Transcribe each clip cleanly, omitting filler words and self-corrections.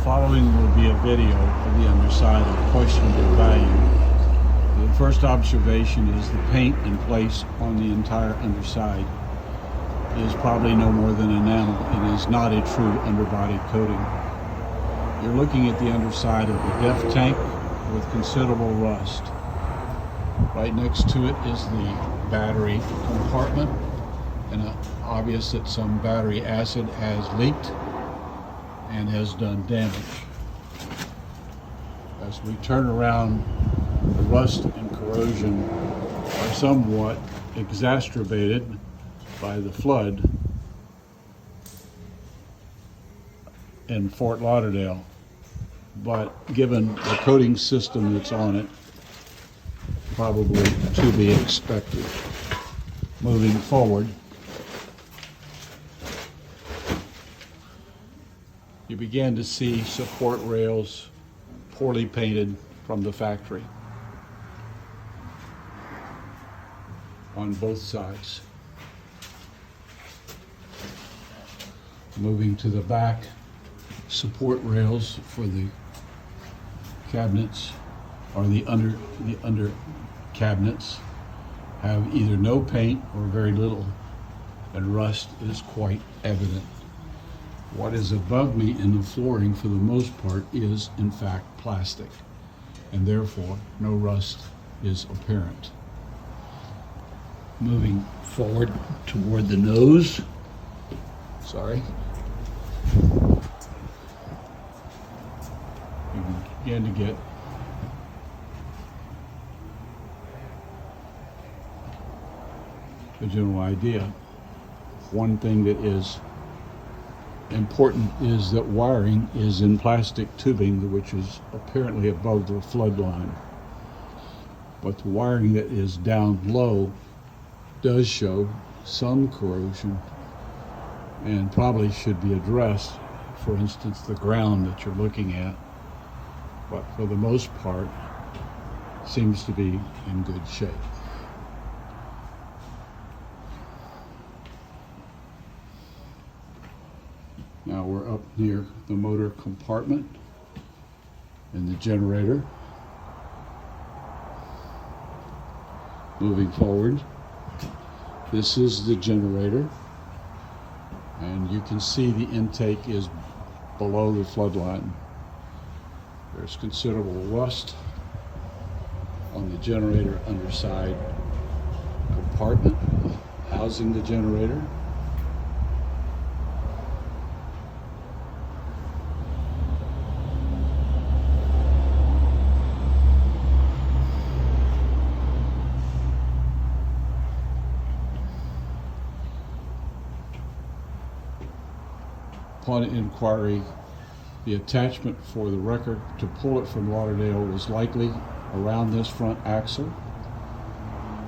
following will be a video of the underside of questionable value. The first observation is the paint in place on the entire underside is probably no more than enamel. It is not a true underbody coating. You're looking at the underside of the def tank with considerable rust. Right next to it is the battery compartment, and obvious that some battery acid has leaked and has done damage. As we turn around, the rust and corrosion are somewhat exacerbated by the flood in Fort Lauderdale, but given the coating system that's on it, probably to be expected. Moving forward, you began to see support rails poorly painted from the factory on both sides. Moving to the back, support rails for the cabinets or the under cabinets have either no paint or very little, and rust is quite evident. What is above me in the flooring for the most part is in fact plastic, and therefore no rust is apparent. Moving forward toward the nose, you begin to get a general idea. One thing that is important is that wiring is in plastic tubing, which is apparently above the flood line. But the wiring that is down low does show some corrosion and probably should be addressed. For instance, the ground that you're looking at, but for the most part seems to be in good shape. Now we're up near the motor compartment and the generator. Moving forward, this is the generator, and you can see the intake is below the flood line. There's considerable rust on the generator underside compartment housing the generator. Upon inquiry, the attachment for the wrecker to pull it from Lauderdale was likely around this front axle.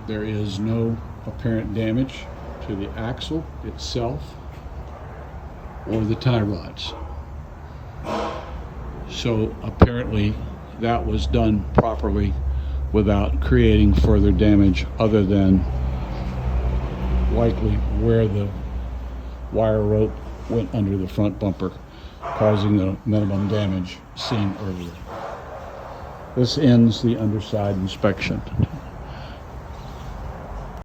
There is no apparent damage to the axle itself or the tie rods. So apparently that was done properly without creating further damage other than likely where the wire rope went under the front bumper, causing the minimum damage seen earlier. This ends the underside inspection.